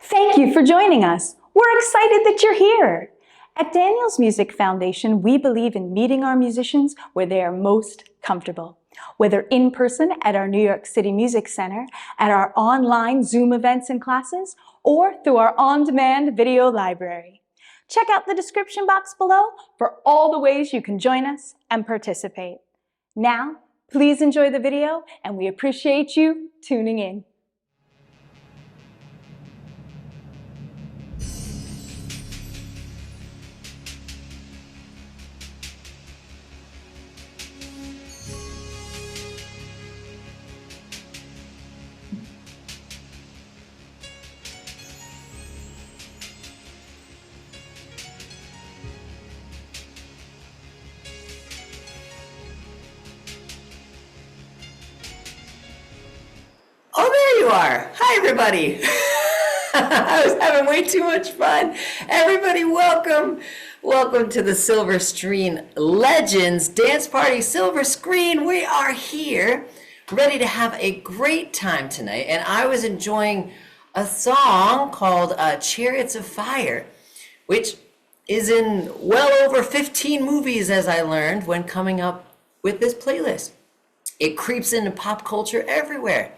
Thank you for joining us. We're excited that you're here. At Daniel's Music Foundation, we believe in meeting our musicians where they are most comfortable. Whether in person at our New York City Music Center, at our online Zoom events and classes, or through our on-demand video library. Check out the description box below for all the ways you can join us and participate. Now, please enjoy the video, and we appreciate you tuning in. Oh, there you are. Hi, everybody. I was having way too much fun. Everybody, welcome. Welcome to the Silver Screen Legends Dance Party Silver Screen. We are here ready to have a great time tonight. And I was enjoying a song called Chariots of Fire, which is in well over 15 movies, as I learned when coming up with this playlist. It creeps into pop culture everywhere.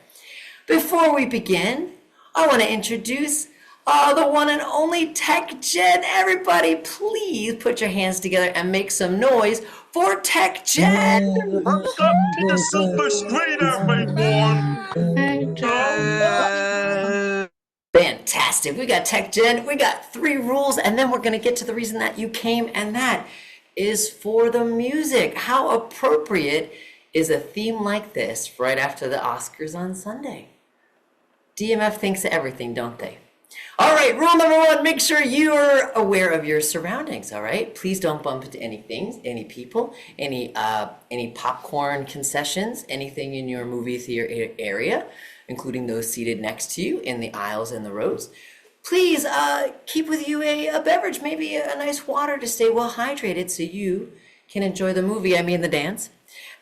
Before we begin, I want to introduce the one and only Tech Jen. Everybody, please put your hands together and make some noise for Tech Jen. Welcome to the Silver Screen, everyone. Fantastic. We got Tech Jen. We got 3 rules, and then we're going to get to the reason that you came, and that is for the music. How appropriate is a theme like this right after the Oscars on Sunday? DMF thinks of everything, don't they? All right, rule number 1, make sure you're aware of your surroundings, all right? Please don't bump into anything, any people, any popcorn concessions, anything in your movie theater area, including those seated next to you in the aisles and the rows. Please keep with you a beverage, maybe a nice water to stay well hydrated so you can enjoy the movie, the dance.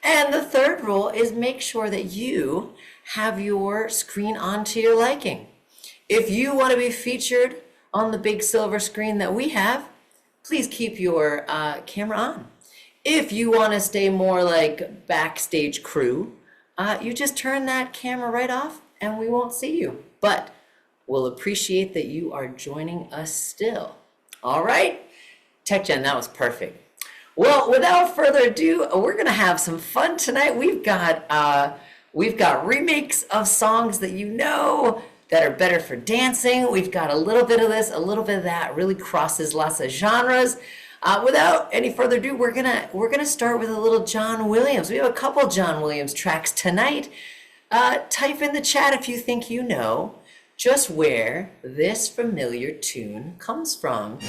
And the 3rd rule is make sure that you have your screen on to your liking. If you want to be featured on the big silver screen that we have, please keep your camera on. If you want to stay more like backstage crew, you just turn that camera right off and we won't see you. But we'll appreciate that you are joining us still. All right? Tech Jen, that was perfect. Well, without further ado, we're going to have some fun tonight. We've got remakes of songs that you know that are better for dancing. We've got a little bit of this, a little bit of that. Really crosses lots of genres. Without any further ado, we're gonna start with a little John Williams. We have a couple John Williams tracks tonight. Type in the chat if you think you know just where this familiar tune comes from.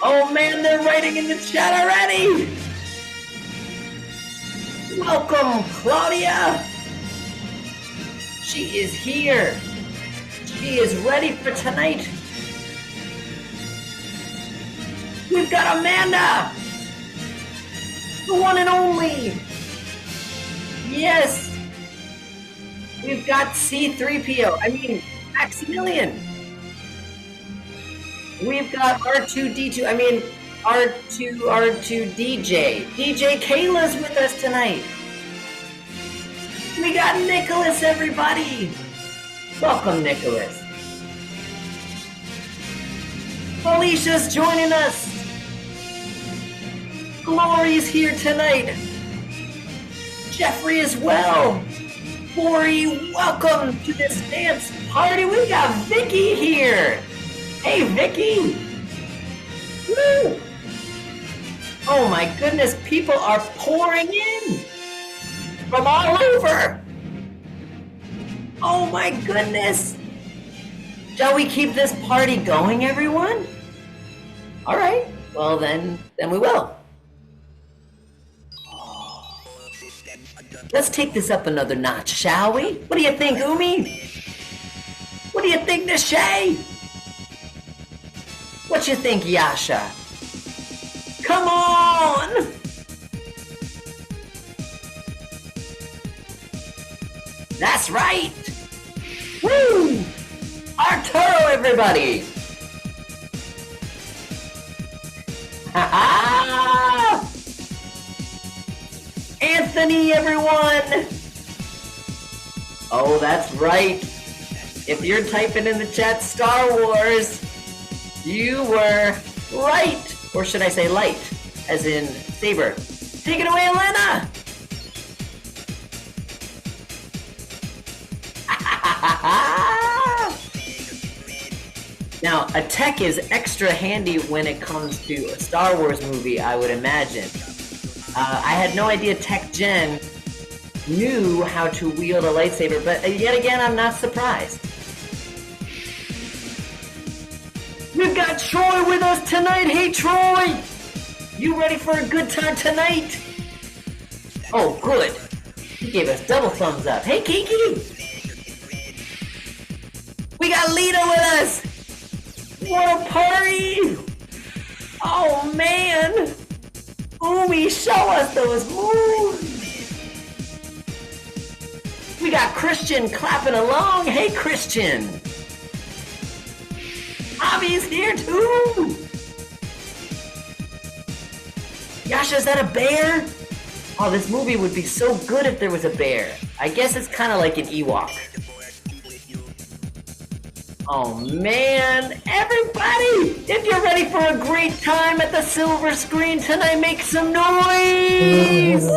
Oh man, they're writing in the chat already! Welcome, Claudia! She is here. She is ready for tonight. We've got Amanda! The one and only! Yes! We've got C3PO, Maximilian! We've got R2D2, R2DJ. DJ Kayla's with us tonight. We got Nicholas, everybody. Welcome, Nicholas. Alicia's joining us. Glory's here tonight. Jeffrey as well. Glory, welcome to this dance party. We got Vicky here. Hey, Vicky! Woo! Oh my goodness, people are pouring in from all over. Oh my goodness. Shall we keep this party going, everyone? All right, well then we will. Let's take this up another notch, shall we? What do you think, Umi? What do you think, Nishay? What you think, Yasha? Come on! That's right! Woo! Arturo, everybody! Ha-ha! Anthony, everyone! Oh, that's right. If you're typing in the chat Star Wars, you were right. Or should I say light, as in saber. Take it away, Elena! Now, a tech is extra handy when it comes to a Star Wars movie, I would imagine. I had no idea Tech Gen knew how to wield a lightsaber, but yet again, I'm not surprised. We've got Troy with us tonight. Hey, Troy! You ready for a good time tonight? Oh, good. He gave us double thumbs up. Hey, Kiki! We got Lita with us! What a party! Oh, man! Umi, show us those moves! We got Christian clapping along. Hey, Christian! Abby's here too! Yasha, is that a bear? Oh, this movie would be so good if there was a bear. I guess it's kind of like an Ewok. Oh man, everybody! If you're ready for a great time at the silver screen tonight, make some noise!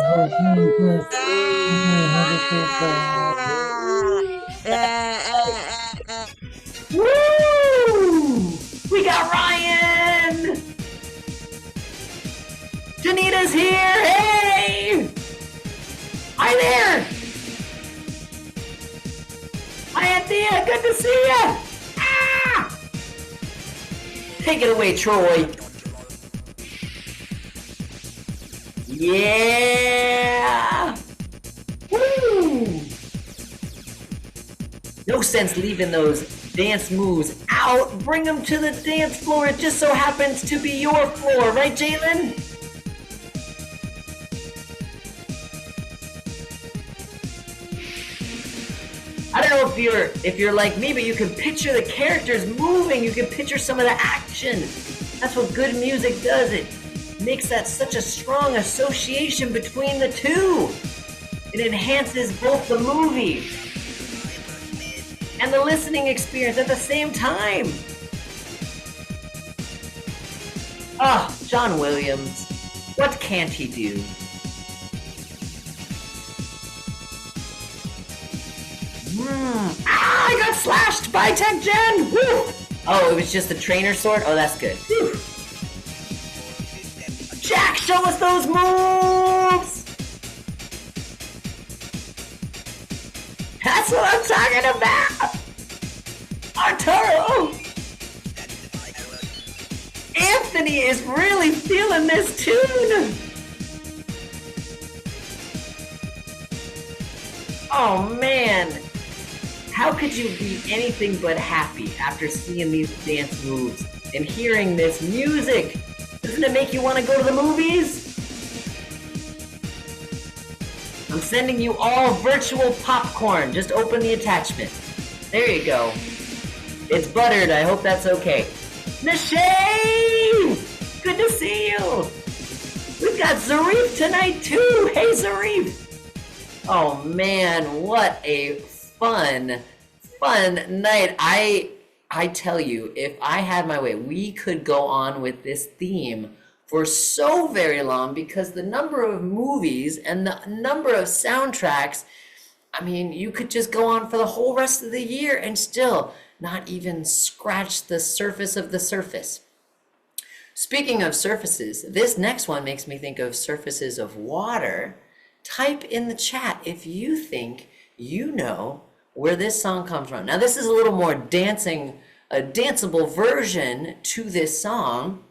Woo! We got Ryan! Janita's here! Hey! Hi there! Hi, Anthea! Good to see ya! Ah! Take it away, Troy. Yeah! Woo! No sense leaving those dance moves out. Bring them to the dance floor. It just so happens to be your floor, right, Jalen? I don't know if you're like me, but you can picture the characters moving. You can picture some of the action. That's what good music does. It makes that such a strong association between the two. It enhances both the movie and the listening experience at the same time. Ah, John Williams. What can't he do? Ah, I got slashed by Tech Gen! Woo! Oh, it was just a trainer sword? Oh, that's good. Whew. Jack, show us those moves! That's what I'm talking about! Arturo! Anthony is really feeling this tune! Oh, man! How could you be anything but happy after seeing these dance moves and hearing this music? Doesn't it make you want to go to the movies? I'm sending you all virtual popcorn. Just open the attachment. There you go. It's buttered. I hope that's okay. Nashay! Good to see you. We've got Zarif tonight too. Hey, Zarif. Oh man, what a fun night. I tell you, if I had my way, we could go on with this theme for so very long because the number of movies and the number of soundtracks, I mean, you could just go on for the whole rest of the year and still not even scratch the surface of the surface. Speaking of surfaces, this next one makes me think of surfaces of water. Type in the chat if you think you know where this song comes from. Now, this is a little more danceable version to this song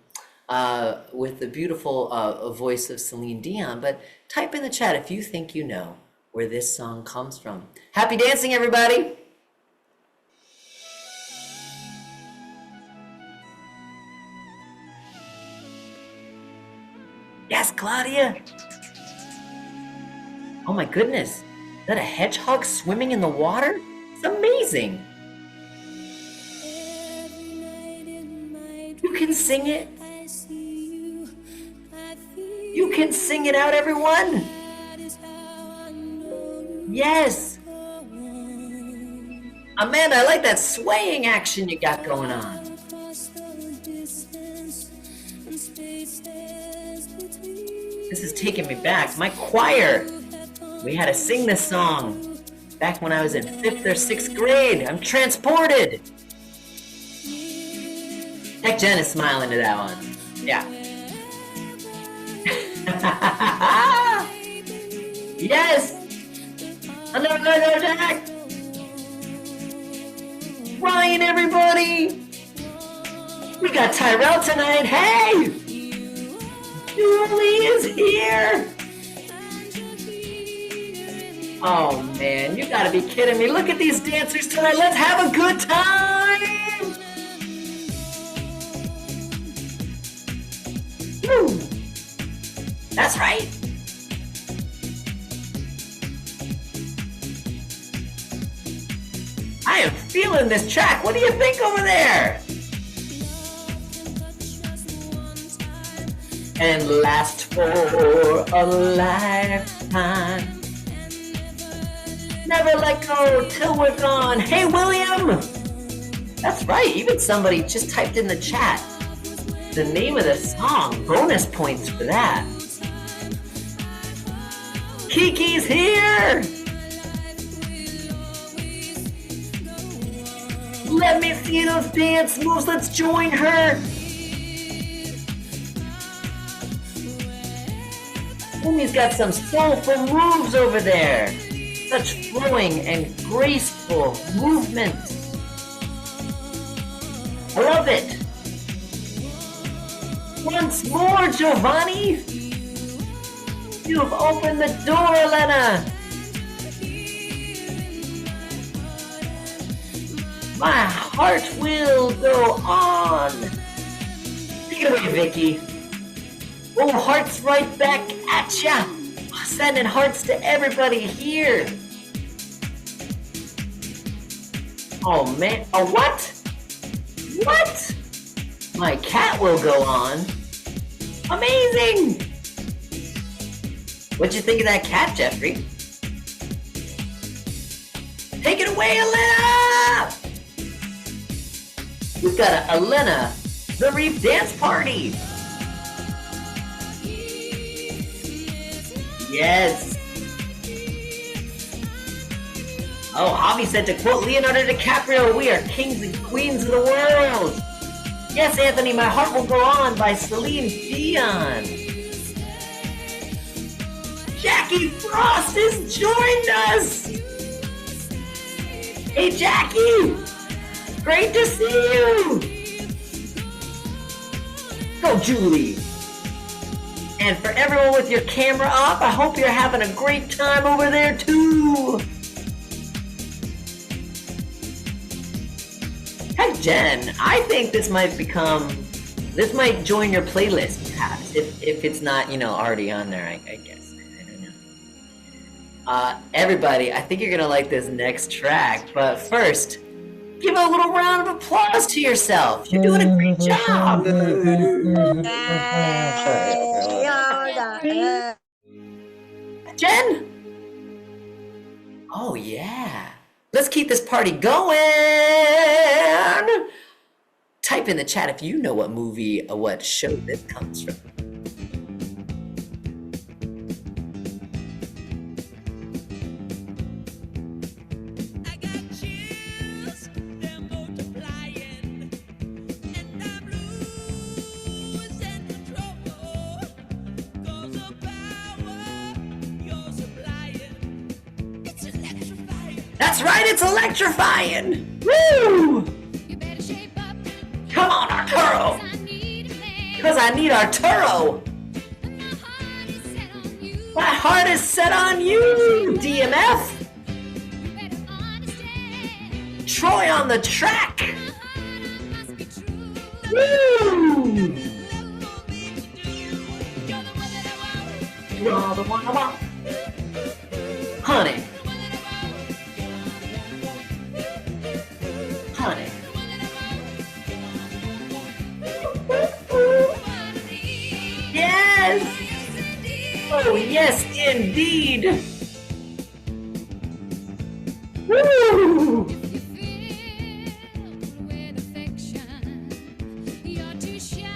with the beautiful voice of Celine Dion, but type in the chat if you think you know where this song comes from. Happy dancing, everybody! Yes, Claudia! Oh my goodness, is that a hedgehog swimming in the water? It's amazing. You can sing it. You can sing it out, everyone. Yes. Amanda, I like that swaying action you got going on. This is taking me back. My choir. We had to sing this song back when I was in 5th or 6th grade. I'm transported. Heck, Jen is smiling to that one. Yeah. Yes. Another attack. Ryan, everybody. We got Tyrell tonight. Hey. Julie is here. Oh man, you gotta be kidding me. Look at these dancers tonight. Let's have a good time. Woo. That's right. I am feeling this track. What do you think over there? And last for a lifetime. Never let go till we're gone. Hey, William! That's right, even somebody just typed in the chat the name of the song. Bonus points for that. Kiki's here! Let me see those dance moves. Let's join her. Umi's got some soulful moves over there. Such flowing and graceful movement. I love it. Once more, Giovanni. You've opened the door, Elena. My heart will go on. Take it away, Vicky. Oh, hearts right back at ya. Sending hearts to everybody here. Oh man, oh what? What? My cat will go on. Amazing. What'd you think of that cat, Jeffrey? Take it away, Elena! We've got a Elena, the Reef Dance Party. Yes. Oh, Javi said to quote Leonardo DiCaprio, we are kings and queens of the world. Yes, Anthony, my heart will go on by Celine Dion. Jackie Frost has joined us. Hey, Jackie. Great to see you. Go, Julie. And for everyone with your camera up, I hope you're having a great time over there too. Heck, Jen, I think this might join your playlist perhaps, if it's not, already on there, I guess. I don't know. Everybody, I think you're gonna like this next track, but first, give a little round of applause to yourself. You're doing a great job. Jen? Oh, yeah. Let's keep this party going. Type in the chat if you know what movie or what show this comes from. That's right, it's electrifying! Woo! Come on, Arturo! Because I need Arturo! My heart is set on you, DMF! Troy on the track! Woo! You're the one I want. Honey. Honey. Yes! Oh, yes, indeed! Woo!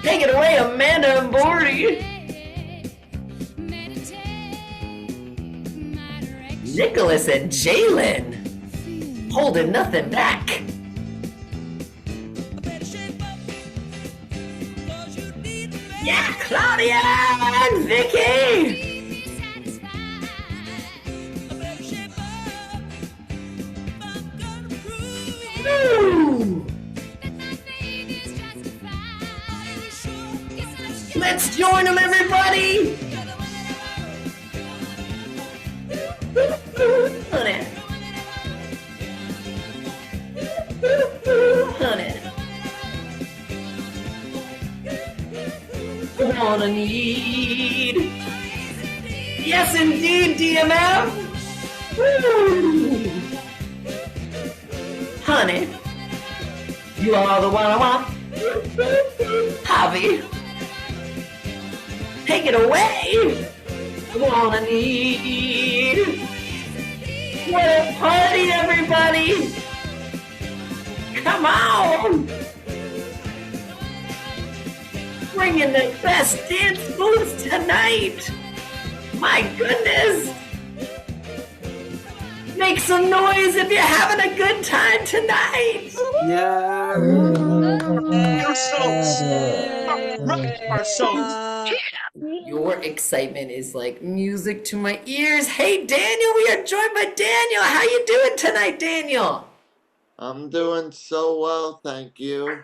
Take it away, Amanda and Bordy! Nicholas and Jalen! Holding nothing back! Yeah, Claudia and Vicky! Woo! Let's join them, everybody! Honey. Honey. Wanna need. Yes, indeed, DMF. Woo. Honey, you are the one I want. Javi, take it away. Wanna need. What a party, everybody! Come on! Bringing the best dance moves tonight! My goodness! Make some noise if you're having a good time tonight! Yeah. Ourselves. Your excitement is like music to my ears. Hey, Daniel, we are joined by Daniel. How you doing tonight, Daniel? I'm doing so well, thank you.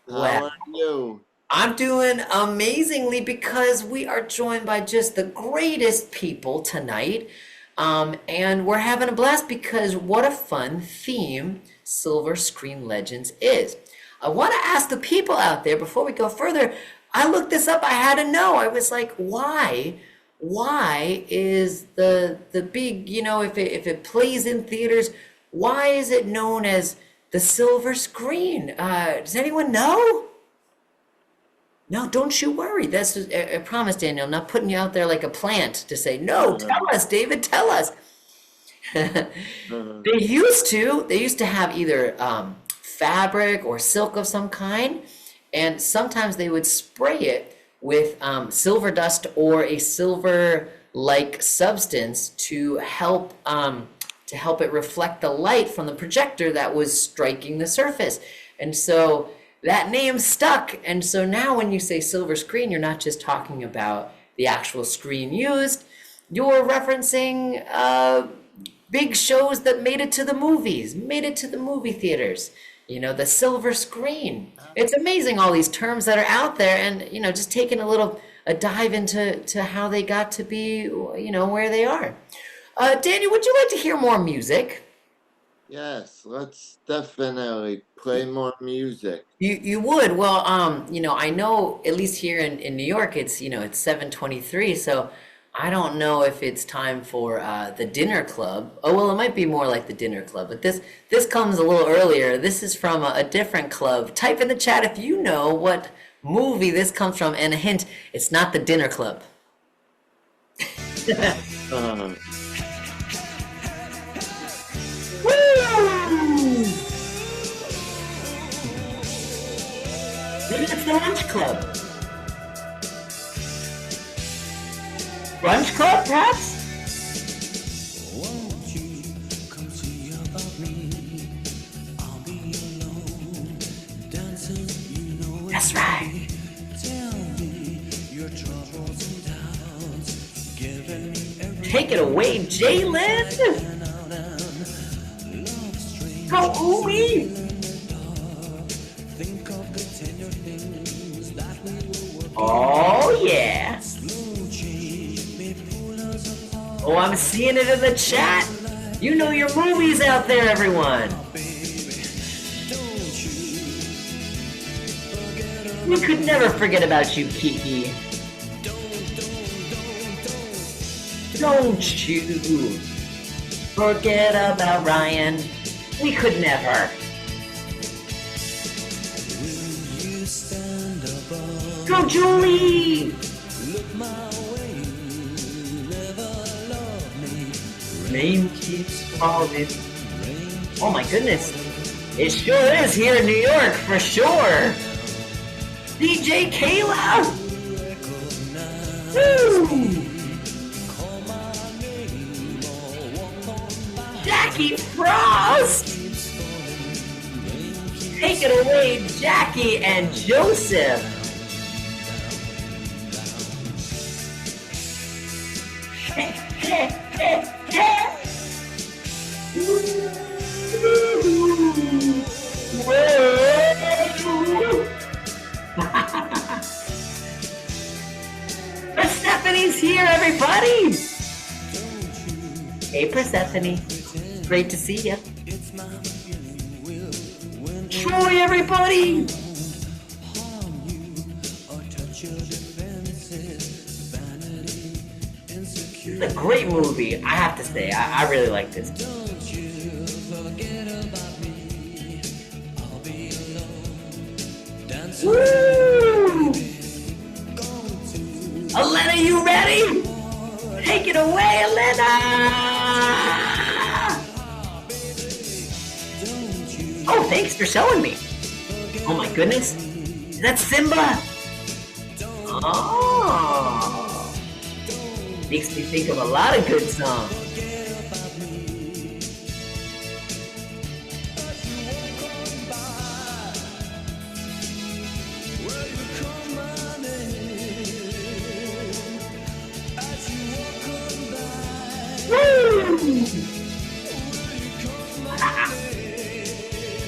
How are you? I'm doing amazingly because we are joined by just the greatest people tonight. And we're having a blast because what a fun theme Silver Screen Legends is. I want to ask the people out there before we go further. I looked this up. I had to know. I was like, why is the big, if it plays in theaters, why is it known as the silver screen? Does anyone know? No, don't you worry. That's I promise, Daniel. I'm not putting you out there like a plant to say, no, tell us, David, tell us. They used to have either fabric or silk of some kind, and sometimes they would spray it with silver dust or a silver-like substance to help it reflect the light from the projector that was striking the surface. And so that name stuck. And so now when you say silver screen, you're not just talking about the actual screen used, you're referencing big shows that made it to the movies, made it to the movie theaters. The silver screen. It's amazing all these terms that are out there, and just taking a dive into how they got to be, where they are. Daniel, would you like to hear more music? Yes, let's definitely play more music. You would. Well, I know at least here in New York, it's 7:23, so I don't know if it's time for the dinner club. Oh, well, it might be more like the dinner club, but this comes a little earlier. This is from a different club. Type in the chat if you know what movie this comes from, and a hint, it's not the dinner club. Woo! Maybe it's the lunch club. Lunch club, perhaps? Won't you come see about me? I'll be alone, dancing, That's right. Tell me your troubles and doubts, giving me every Take it away, Jalen. Go ooey. think of the tender things that we were working. Oh yeah. Slow change may pull us apart. Oh, I'm seeing it in the chat. You know your movies out there, everyone. We could never forget about you, Kiki. Don't you forget about Ryan. We could never. Go, Julie! Look my way, never love me. Rain keeps falling. Oh my goodness. It sure is here in New York, for sure. DJ Kayla! Woo! Jackie Frost! Take it away, Jackie and Joseph. Persephone's here, everybody! Hey, Persephone. Great to see you. Troy, everybody! It's a great movie, I have to say. I really like this. Woo! Elena, you ready? Take it away, Elena! Oh, thanks for showing me. Oh my goodness. Is that Simba? Oh. Makes me think of a lot of good songs.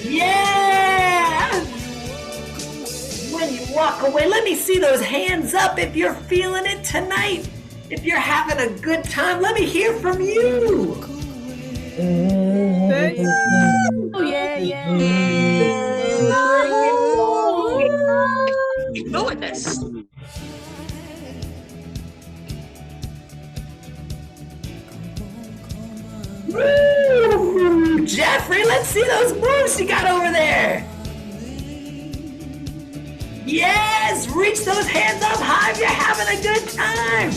Yeah! When you walk away, let me see those hands up if you're feeling it tonight. If you're having a good time, let me hear from you. Oh, yeah. Go with this. Woo! Jeffrey, let's see those moves you got over there. Yes, reach those hands up high if you're having a good time.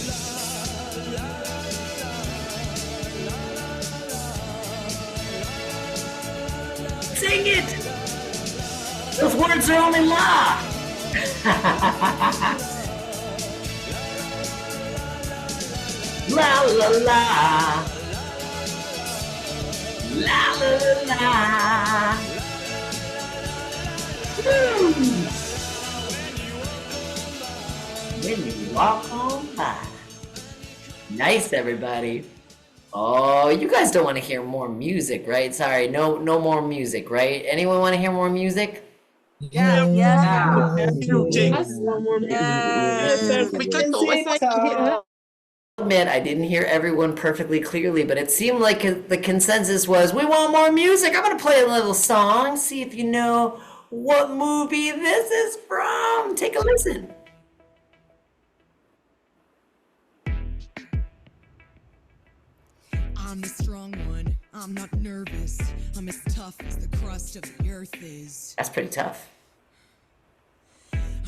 Sing it. Those words are only la. La la la. La la la. Woo. When you walk on by. Nice, everybody. Oh, you guys don't want to hear more music, right? Sorry, no more music, right? Anyone want to hear more music? Yeah. Yes. We can do it. Admit I didn't hear everyone perfectly clearly, but it seemed like the consensus was we want more music. I'm gonna play a little song, see if you know what movie this is from. Take a listen. I'm the strong one, I'm not nervous. I'm as tough as the crust of the earth is. That's pretty tough.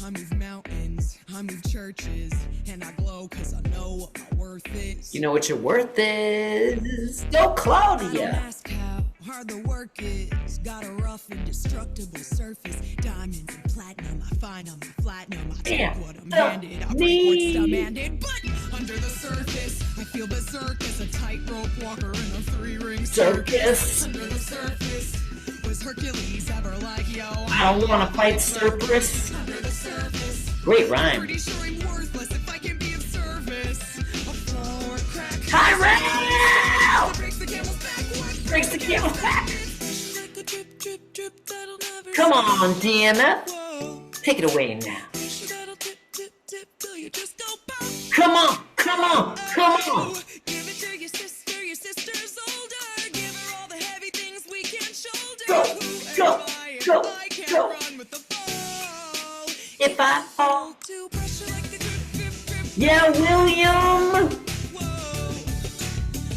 I move mountains, I move churches, and I glow cause I know what my worth is. You know what your worth is. Go I don't Claudia. ask how hard the work is. Got a rough, indestructible surface. Diamonds and platinum, I find I'm platinum. I take what I'm handed, I break what's demanded. But under the surface, I feel berserk as a tightrope walker in a three-ring Circus. Under the surface, was Hercules ever like, yo? I don't want to fight Cerberus. Under the surface, Great rhyme. pretty sure I'm worthless if I can be of service. A floor crack. Tyrell! Breaks the camel's back. Breaks the camel's back. Like a drip, drip, drip that'll never Come stop. on, DMF. Whoa. Take it away now. That'll tip, tip, tip till you just go pop. Come on, come on, come on. Give it to your sister's older. Give her all the heavy things we can't shoulder. Go, Who go, am I if go, I can't go. run with the fall? If I fall. To pressure like the drip, drip, drip. Yeah, William. Whoa.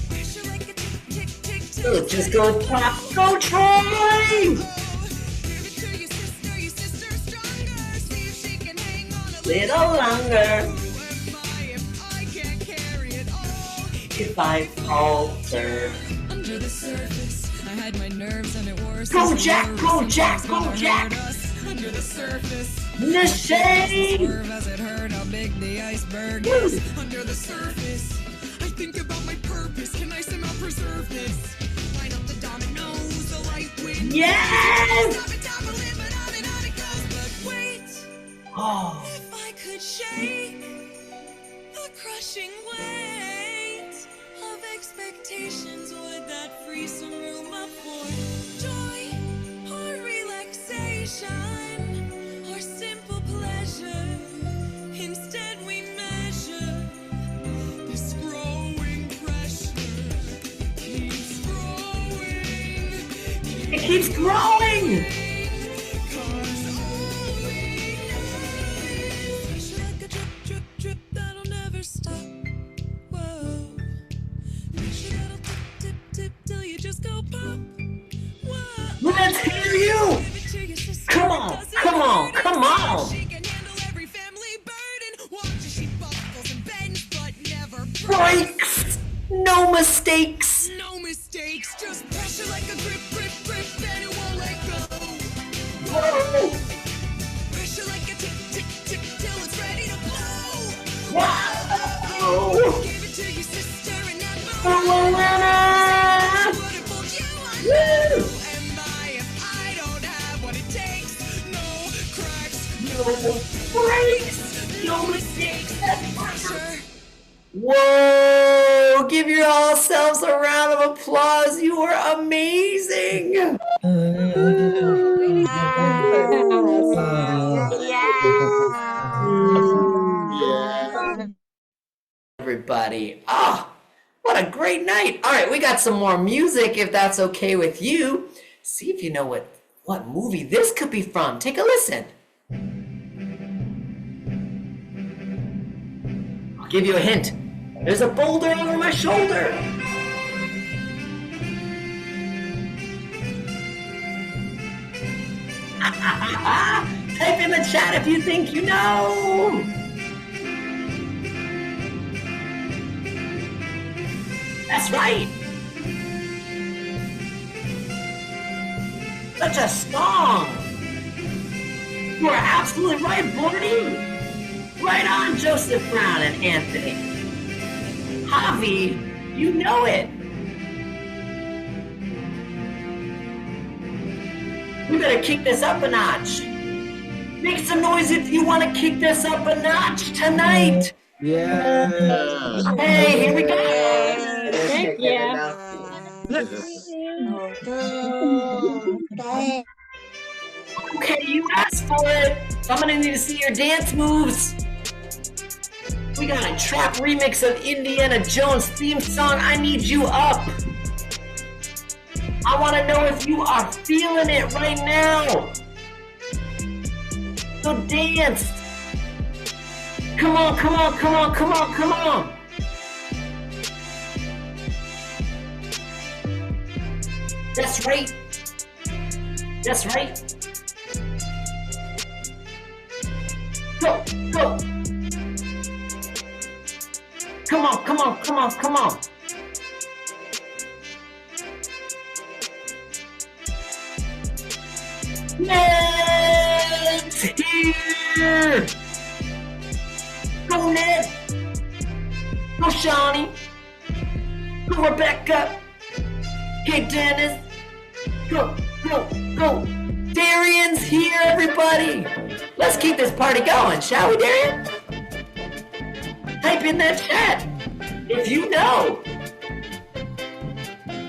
Pressure like a tick, tick, tick, tick. So just go pop. Go, Troy. Give it to your sister stronger. See if she can hang on a little longer. If I can't carry it all? If I falter. Under the surface, I had my nerves and it worse. Go Jack, go Jack, go Jack. Under the surface. The shade. Swerve as it hurt how big the iceberg is. Under the surface, I think about my purpose. Can I somehow preserve this? Line up the dominoes, the light wind. Yes! Stop it down a little, but on and on it goes. But wait, Oh, if I could shake the crushing weight of expectations, would that free some room up for joy or relaxation or simple pleasure? Instead we measure this growing pressure keeps growing. it keeps growing. 'Cause all we know is like a drip, drip, drip that'll never stop. Whoa. Pressure that'll tip, tip, tip till you just go pop. Whoa. Let's hear you. Give it to your sister. Come on, come on, come on. She can handle every family burden. Watch as she buckles and bends, but never Breaks. No mistakes. No mistakes, just pressure like a grip, grip, grip, and it won't let go. Whoa. Pressure like a tick, tick, tick till it's ready to blow. Wow. Give it to your sister and that Wow. what it pulls you on. Woo. Am I if I don't have what it takes? No cracks, No breaks. No mistakes. pressure. Whoa! Give yourselves a round of applause. You are amazing. Yeah. Everybody. Ah, what a great night. All right, we got some more music if that's okay with you. See if you know what movie this could be from. Take a listen. I'll give you a hint. There's a boulder over my shoulder. Type in the chat if you think you know. That's right. Such a song. You are absolutely right, Bordy. Right on, Joseph Brown and Anthony. Javi, you know it. We better kick this up a notch. Make some noise if you want to kick this up a notch tonight. Yeah. Hey, here we go. Heck yeah. Okay, you asked for it. So I'm gonna need to see your dance moves. We got a trap remix of Indiana Jones theme song, I Need You Up. I wanna know if you are feeling it right now. So dance. Come on, come on, come on, come on, come on. That's right. That's right. Go, go. Come on, come on, come on, come on. Ned's here. Go, Ned. Go, Shawnee. Go, Rebecca. Okay, Dennis. Go, go, go. Darian's here, everybody. Let's keep this party going, shall we, Darian? Type in that chat if you know.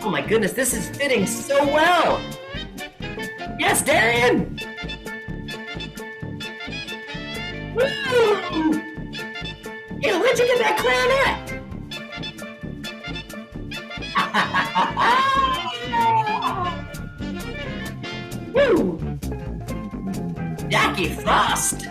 Oh my goodness, this is fitting so well. Yes, Darian. Woo! Hey, where'd you get that clarinet? Woo! Jackie Frost.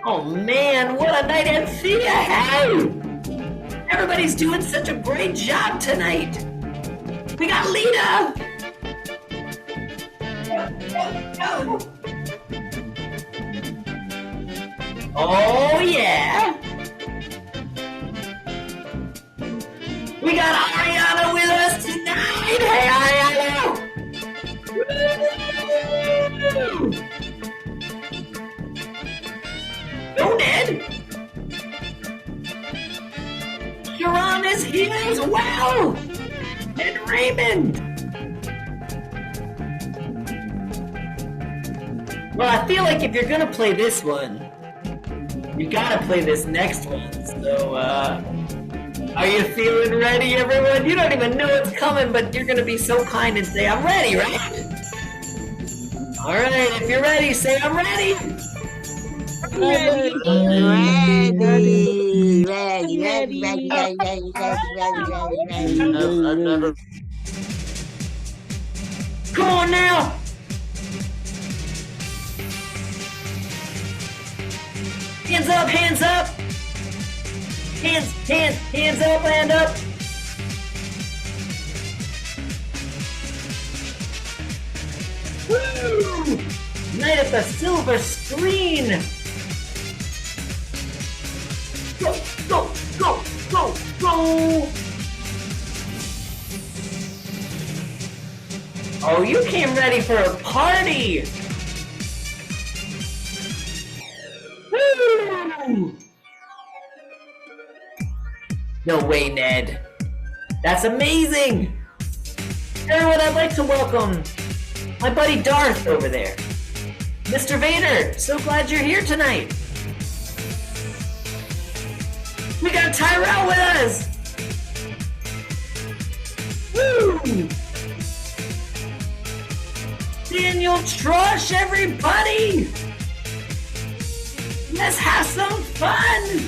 Oh man, what a night at Thea had! Everybody's doing such a great job tonight. We got Lita. Go, go, go. Oh, yeah. We got Ariana with us tonight. Hey, Ariana. Woo! Go, Ned. Sharon is here as well. And Raymond. Well, I feel like if you're gonna play this one, you gotta play this next one. So, are you feeling ready, everyone? You don't even know it's coming, but you're gonna be so kind and say, I'm ready, right? All right, if you're ready, say, I'm ready. I've never. Come on now. Hands up, hands up. Hands up, and up. Woo! Night at the silver screen. Go, go, go, go, go. Oh, you came ready for a party. Woo! No way, Ned. That's amazing! Everyone, I'd like to welcome my buddy Darth over there. Mr. Vader, so glad you're here tonight. We got Tyrell with us! Woo! Daniel Trush, everybody! Let's have some fun!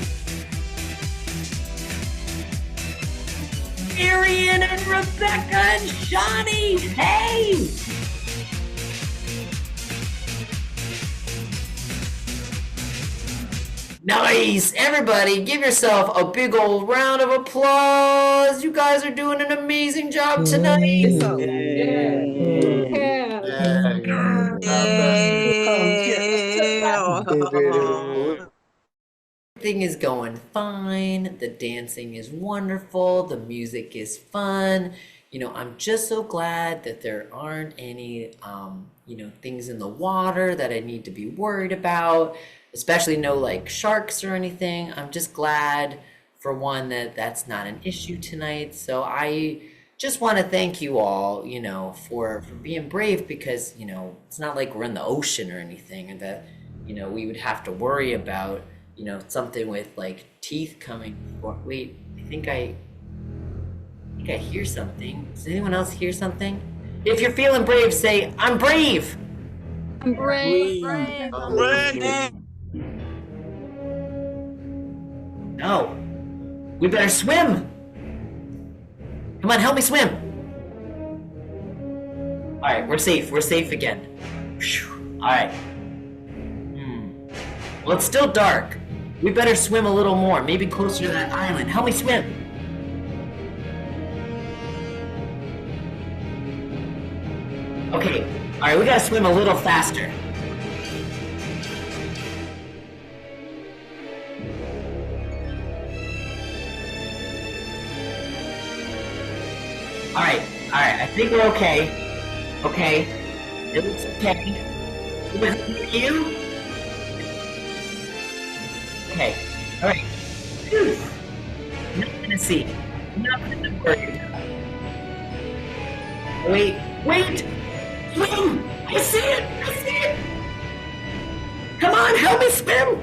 Arian and Rebecca and Shawnee, hey! Nice! Everybody, give yourself a big old round of applause. You guys are doing an amazing job tonight. Everything is going fine. The dancing is wonderful. The music is fun. You know, I'm just so glad that there aren't any, things in the water that I need to be worried about, especially no like sharks or anything. I'm just glad for one that that's not an issue tonight. So I just want to thank you all, for being brave, because, it's not like we're in the ocean or anything and that, we would have to worry about, something with like teeth coming. Wait, I think I hear something. Does anyone else hear something? If you're feeling brave, say, I'm brave. I'm brave. No, we better swim. Come on, help me swim. All right, we're safe. We're safe again. All right. Well, it's still dark. We better swim a little more, maybe closer to that island. Help me swim. Okay, all right, we gotta swim a little faster. All right, I think we're okay. Okay, it looks okay. You? Okay, all right. Whew. Nothing to see, nothing to worry about. Wait! Swim! I see it! Come on, help me swim!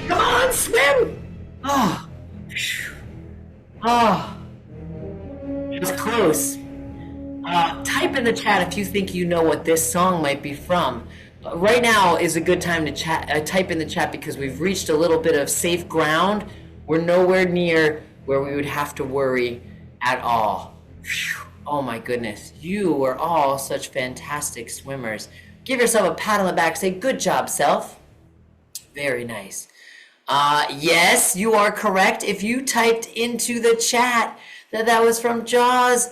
Come on, swim! Oh, it was close. Type in the chat if you think you know what this song might be from. Right now is a good time to type in the chat, because we've reached a little bit of safe ground. We're nowhere near where we would have to worry at all. Whew. Oh my goodness, you are all such fantastic swimmers. Give yourself a pat on the back, say, good job, self. Very nice. Yes, you are correct. If you typed into the chat that was from Jaws,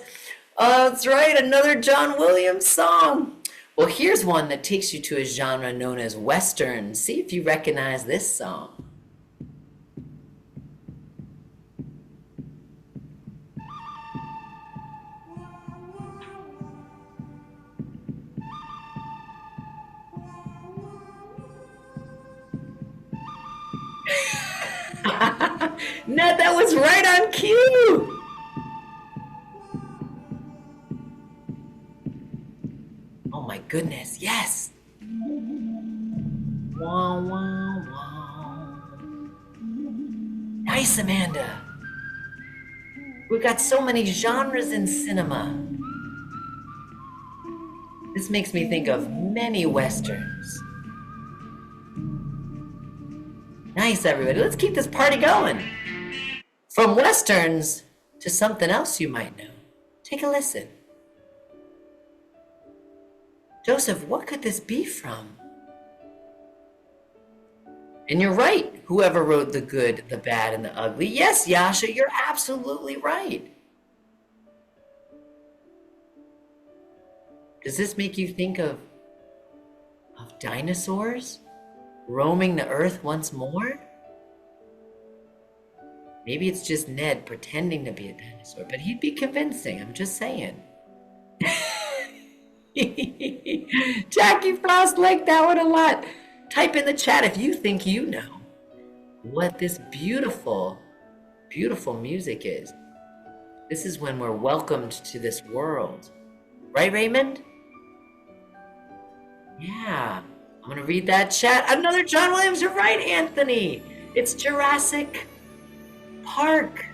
That's right, another John Williams song. Well, here's one that takes you to a genre known as Western. See if you recognize this song. No, that was right on cue. Oh my goodness, yes. Wow, wow, wow. Nice, Amanda. We've got so many genres in cinema. This makes me think of many Westerns. Nice, everybody. Let's keep this party going. From Westerns to something else you might know. Take a listen. Joseph, what could this be from? And you're right, whoever wrote The Good, the Bad, and the Ugly. Yes, Yasha, you're absolutely right. Does this make you think of dinosaurs roaming the earth once more? Maybe it's just Ned pretending to be a dinosaur, but he'd be convincing, I'm just saying. Jackie Frost liked that one a lot. Type in the chat if you think you know what this beautiful, beautiful music is. This is when we're welcomed to this world. Right, Raymond? Yeah. I'm going to read that chat. Another John Williams. You're right, Anthony. It's Jurassic Park.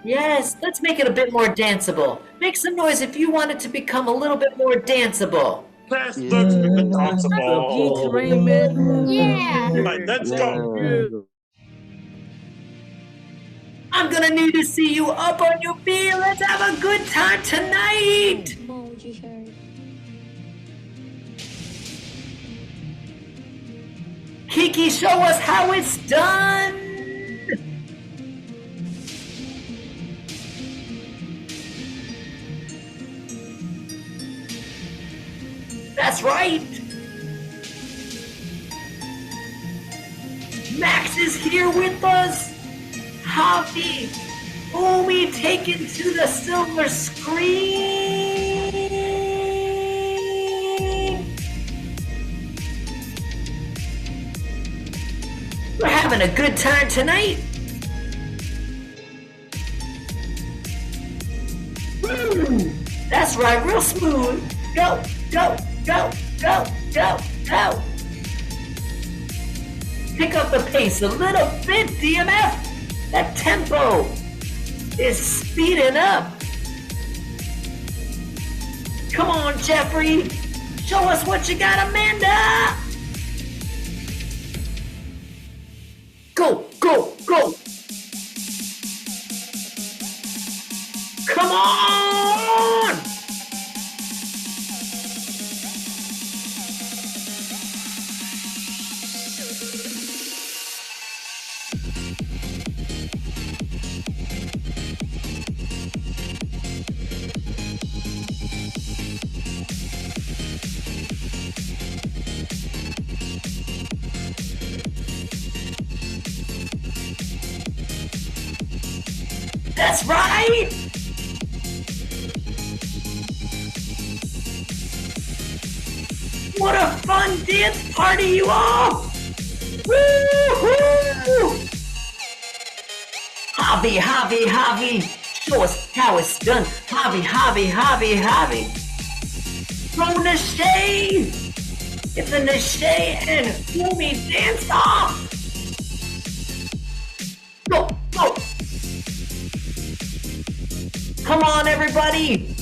Yes, let's make it a bit more danceable. Make some noise if you want it to become a little bit more danceable. Let's dance Beat Raymond. Yeah. Right, let's go. I'm gonna need to see you up on your feet. Let's have a good time tonight. Kiki, show us how it's done. That's right. Max is here with us. Javi, Umi taken to the silver screen. We're having a good time tonight. Woo! That's right, real smooth. Go, go, go, go, go, go. Pick up the pace a little bit, DMF. That tempo is speeding up. Come on, Jeffrey. Show us what you got, Amanda. Go, go, go. Come on. That's right! What a fun dance party you all! Woo-hoo! Javi, Javi, Javi, show us how it's done. Javi, Javi, Javi, Javi. Throw the shade! It's in the shade and Umi dance off! Go, go! Come on, everybody!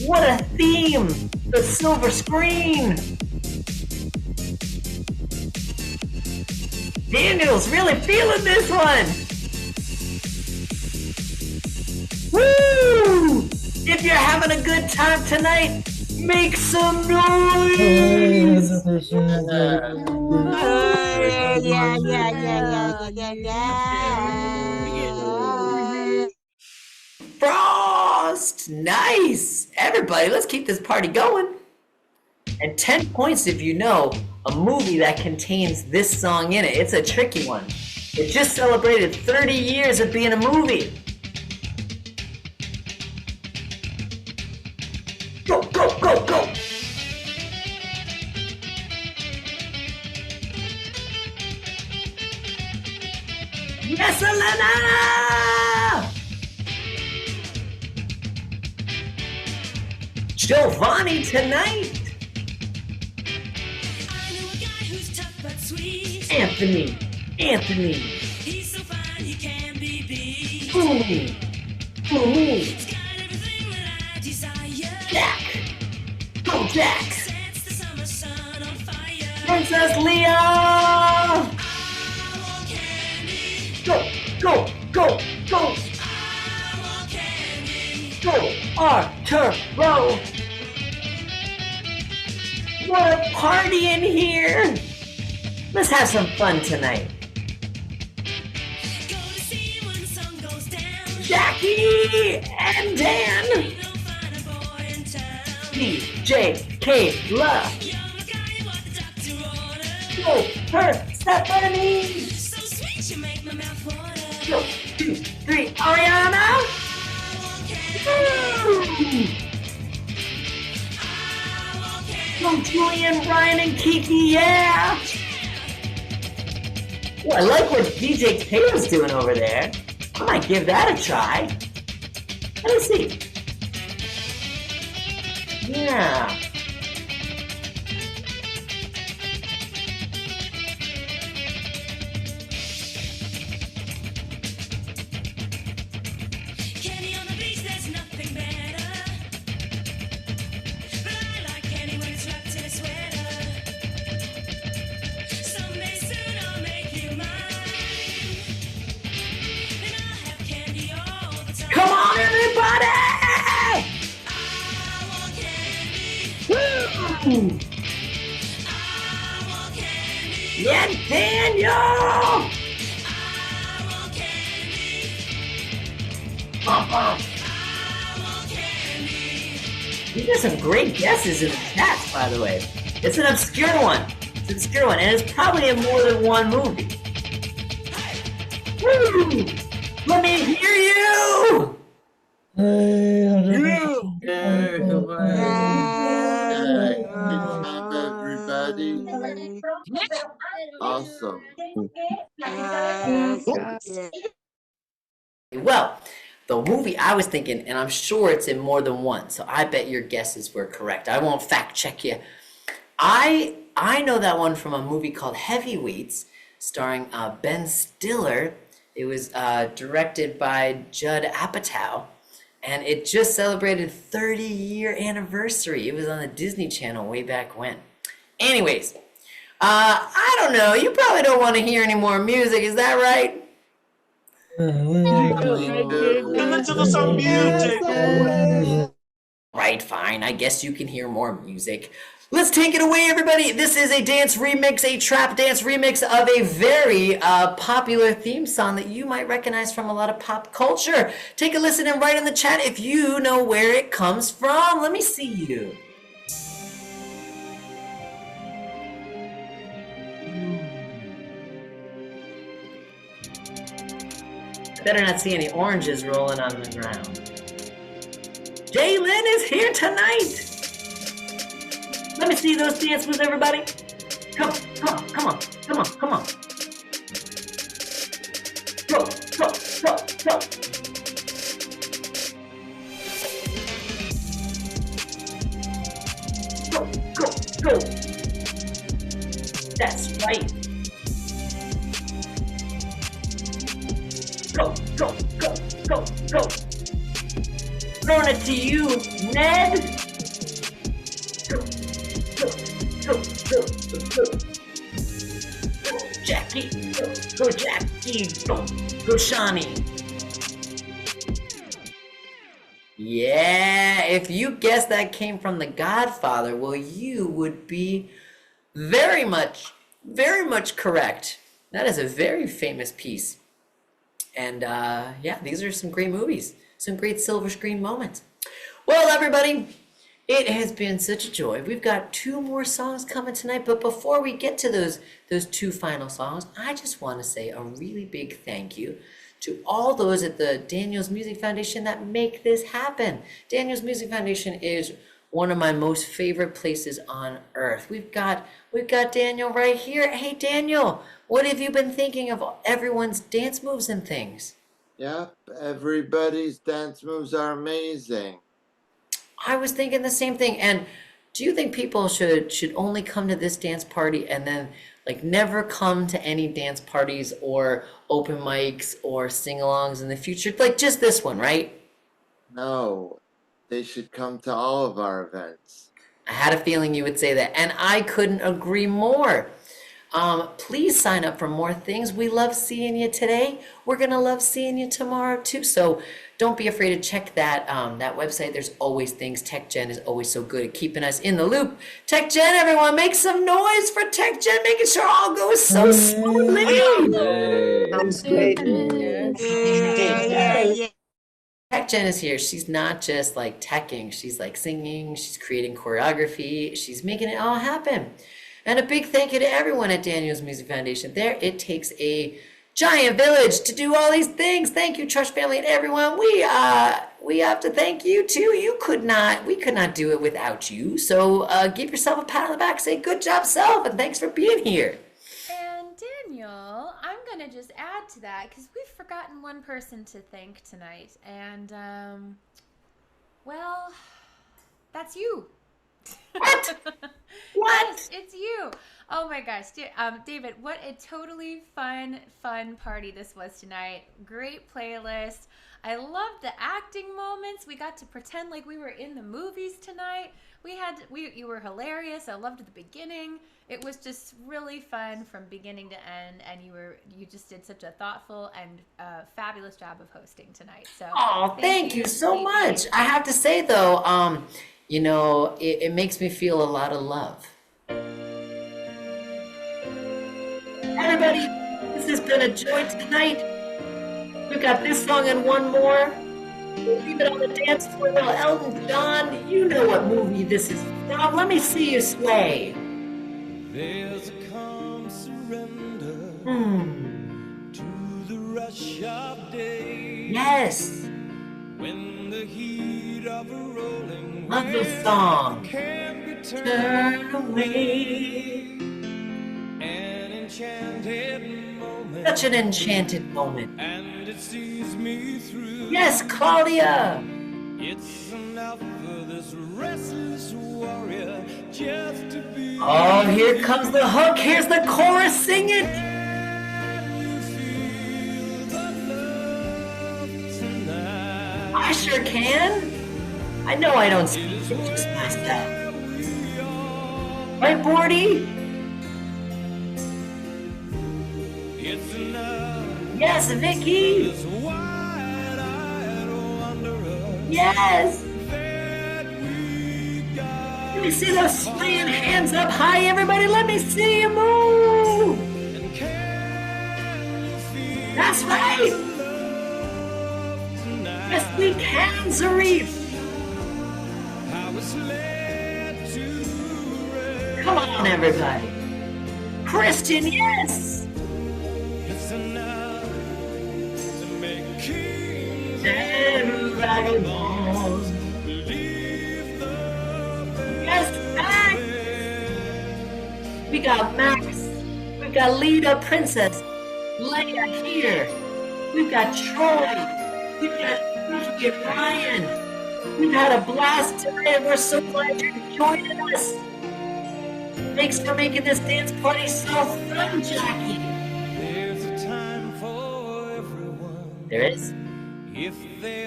What a theme! The silver screen! Daniel's really feeling this one! Woo! If you're having a good time tonight, make some noise! Yeah. Frost! Faust. Nice. Everybody, let's keep this party going. And 10 points if you know a movie that contains this song in it. It's a tricky one. It just celebrated 30 years of being a movie. Go, go, go, go. Yes, Elena! Giovanni tonight. I know a guy who's tough but sweet. Anthony. He's so fine he can be beat. Ooh. He's got everything that I desire. Jack. Go, Jack. Sets the summer sun on fire. Princess Leah. I want candy. Go, go, go, go, I want candy. go. Arturo. What a party in here. Let's have some fun tonight. Go to see when the sun goes down. Jackie and Dan. Ain't no finer boy in town. DJ Kayla. You're the guy what the doctor ordered. Go, her, Stephanie. So sweet you make my mouth water. Go, 2, 3, Ariana. I want candy. I want candy. Go, Julian, Ryan, and Kiki, yeah. Oh, I like what DJ Kayla's doing over there. I might give that a try. Let me see. Yeah. Candy on the beach, there's nothing better. But I like candy when it's wrapped in a sweater. Someday soon I'll make you mine. And I'll have candy all the time. Come on, everybody! I want candy. Woo! I want candy. Yeah, Daniel! I want candy. Bum, bum. I want candy. You got some great guesses in the chat, by the way. It's an obscure one. It's an obscure one, and it's probably in more than one movie. Woo! Let me hear you! Everybody. Awesome. Well, the movie I was thinking, and I'm sure it's in more than one, so I bet your guesses were correct. I won't fact check you. I know that one from a movie called Heavyweights, starring Ben Stiller. It was directed by Judd Apatow, and it just celebrated 30-year anniversary. It was on the Disney Channel way back when. Anyways, I don't know. You probably don't want to hear any more music. Is that right? Listen to some music. Right, fine. I guess you can hear more music. Let's take it away, everybody. This is a dance remix, a trap dance remix of a very popular theme song that you might recognize from a lot of pop culture. Take a listen and write in the chat if you know where it comes from. Let me see you. Better not see any oranges rolling on the ground. Jalen is here tonight. Let me see those dance moves, everybody. Come on, come on, come on, come on, come on. Go, go, go, go. Go, go, go. That's right. Go, go, go, go, go. Throwing it to you, Ned. Go, go, go, go, go, go. Go, Jackie. Go, Jackie. Go, Shawnee. Yeah, if you guessed that came from The Godfather, well, you would be very much correct. That is a very famous piece. And yeah, these are some great movies, some great silver screen moments. Well, everybody, it has been such a joy. We've got 2 more songs coming tonight, but before we get to those 2 final songs, I just want to say a really big thank you to all those at the Daniels Music Foundation that make this happen. Daniels Music Foundation is one of my most favorite places on earth. We've got Daniel right here. Hey, Daniel, what have you been thinking of everyone's dance moves and things? Yep, everybody's dance moves are amazing. I was thinking the same thing. And do you think people should only come to this dance party and then like never come to any dance parties or open mics or sing-alongs in the future? Like just this one, right? No, they should come to all of our events. I had a feeling you would say that, and I couldn't agree more. Please sign up for more things. We love seeing you today. We're gonna love seeing you tomorrow too. So don't be afraid to check that website. There's always things. TechGen is always so good at keeping us in the loop. TechGen, everyone, make some noise for TechGen, making sure all goes so smoothly. TechGen is here. She's not just like teching. She's like singing. She's creating choreography. She's making it all happen. And a big thank you to everyone at Daniels Music Foundation. There, it takes a giant village to do all these things. Thank you, Trush Family and everyone. We have to thank you too. We could not do it without you. So give yourself a pat on the back. Say good job, self, and thanks for being here. And Daniel, I'm gonna just add to that because we've forgotten one person to thank tonight, and well, that's you. What? Yes, it's you. Oh my gosh, David, what a totally fun party this was tonight. Great playlist. I loved the acting moments. We got to pretend like we were in the movies tonight. You were hilarious. I loved the beginning. It was just really fun from beginning to end, and you just did such a thoughtful and fabulous job of hosting tonight. So thank you so much. I have to say though, you know, it makes me feel a lot of love. Everybody, this has been a joy tonight. We've got this song and one more. We'll leave it on the dance floor. Well, Elton John, you know what movie this is from. Let me see you sway. There's a calm surrender to the rush of day. Yes. When the heat of a rolling Love this song. can be Turn away. an enchanted moment, Such an enchanted moment. and it sees me through. Yes, Claudia. It's enough for this restless warrior just to be. Oh, here comes the hook. Here's the chorus. Sing it. You feel the love tonight. I sure can. I know I don't speak English myself. Right, Bordy? It's enough. Yes, Vicky. This wide-eyed wanderer Yes. that we got. Let me see those swaying hands up high, everybody. Let me see you move. And can you feel That's right. love tonight? Yes, we can, Zarif. I was led to rest. Come on, everybody. Christian, yes. It's enough to make kings And vagabonds. leave the Yes, Max. We got Max. We've got Lita, Princess. Leia here. We've got Troy. We've got Ruby and Ryan. We've had a blast tonight, and we're so glad you're joining us. Thanks for making this dance party so fun, Jackie. There's a time for everyone. There is. If they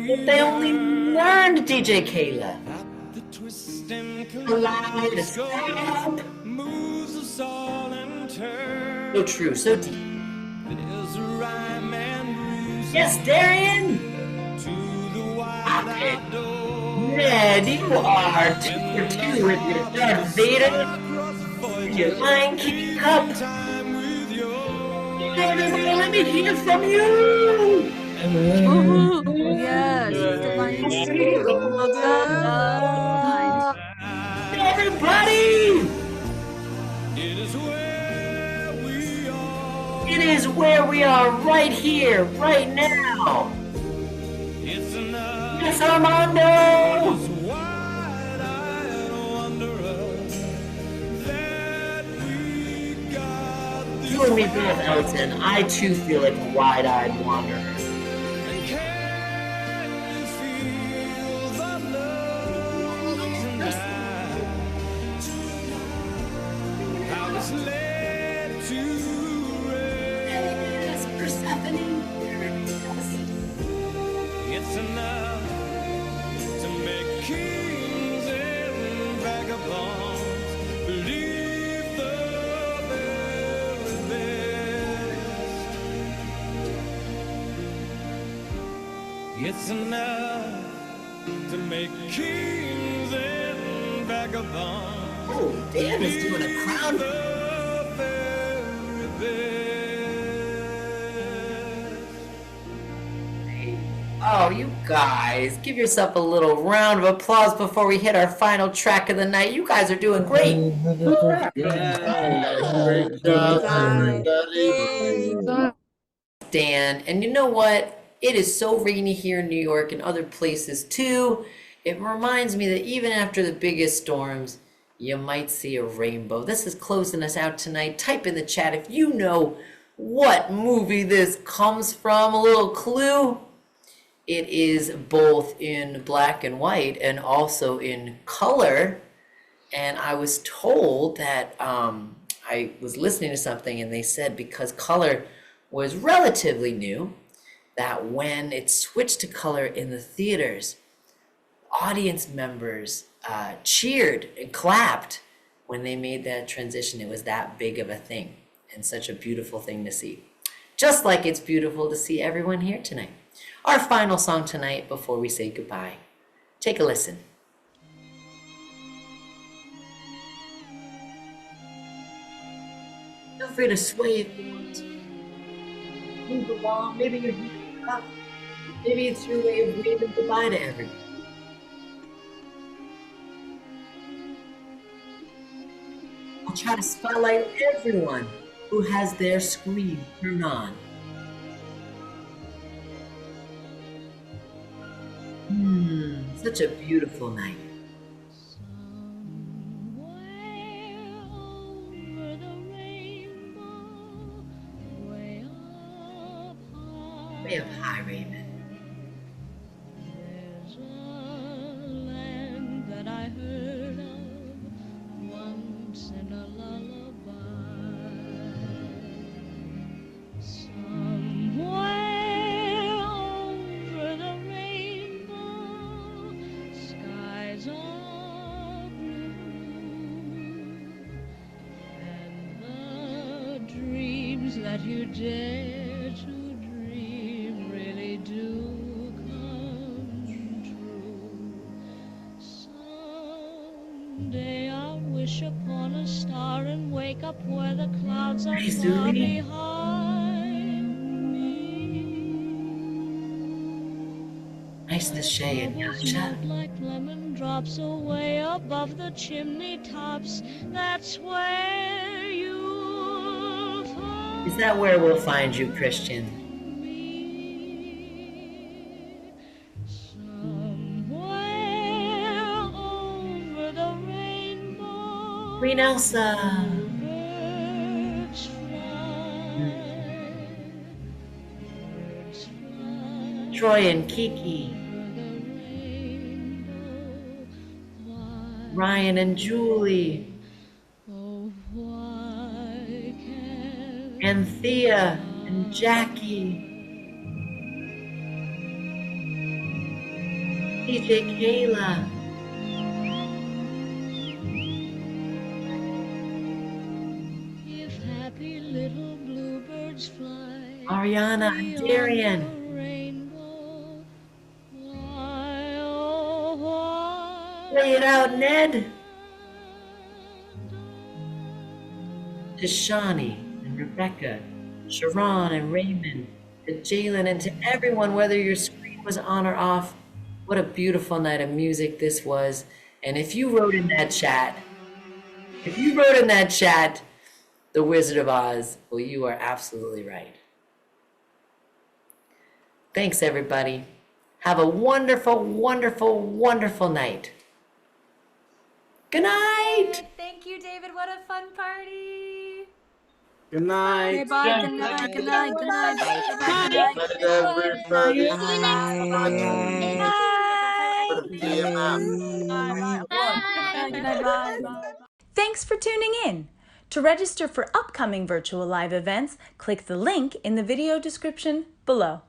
If they only learned, DJ Kayla. the twist and Kaleidoscope. moves us all in turn. So true, so deep. There's a rhyme and reason Yes, Darian. to the wild outdoors. Ned, you are 2 for 2 with your Darth Vader. Your Lion King cup. Time with your Everybody, let me hear from you. Yes, it's the lion's time. Everybody! It is where we are right here, right now. Yes, Armando! You and me both, Elton. I too feel like a wide-eyed wanderer. It's enough to make kings and vagabonds believe the very best. It's enough to make kings and vagabonds. Oh, Dan is doing a crown. Oh, you guys, give yourself a little round of applause before we hit our final track of the night. You guys are doing great. Great job, everybody. Dan, and you know what? It is so rainy here in New York and other places too. It reminds me that even after the biggest storms, you might see a rainbow. This is closing us out tonight. Type in the chat if you know what movie this comes from. A little clue. It is both in black and white and also in color. And I was told that I was listening to something and they said because color was relatively new, that when it switched to color in the theaters, audience members cheered and clapped when they made that transition. It was that big of a thing and such a beautiful thing to see. Just like it's beautiful to see everyone here tonight. Our final song tonight before we say goodbye. Take a listen. Feel free to sway if you want to. Move along. Maybe you're up. Maybe it's your way of waving goodbye to everyone. I'll try to spotlight everyone who has their screen turned on. Such a beautiful night. Way up high, Raymond. There's a land that I heard of once in a lullaby. Somewhere over the rainbow, skies are blue, and the dreams that you dare to dream really do come true. Someday I'll wish upon a star and wake up where the clouds are far behind me. Nice to share it, Yasha. Like lemon drops away above the chimney tops. That's where you'll find Is that where we'll find you, Christian? me. Somewhere over the rainbow, Queen Elsa. birds fly. Birds fly Troy and Kiki. over the rainbow. Why, Ryan and Julie. oh, why can't And Thea and Jackie. DJ Kayla. if happy little bluebirds fly Ariana and Darian. beyond the rainbow? Why, oh, why Lay it out, Ned. To Shawnee and Rebecca, Sharon and Raymond, to Jalen, and to everyone, whether your screen was on or off. What a beautiful night of music this was. And if you wrote in that chat, The Wizard of Oz, well, you are absolutely right. Thanks, everybody. Have a wonderful, wonderful, wonderful night. Good night. Thank you, David. What a fun party. Good night. Okay, bye. Good night. Good night. Good night. Good night, everybody. Good night. Bye. Thanks for tuning in. To register for upcoming virtual live events, click the link in the video description below.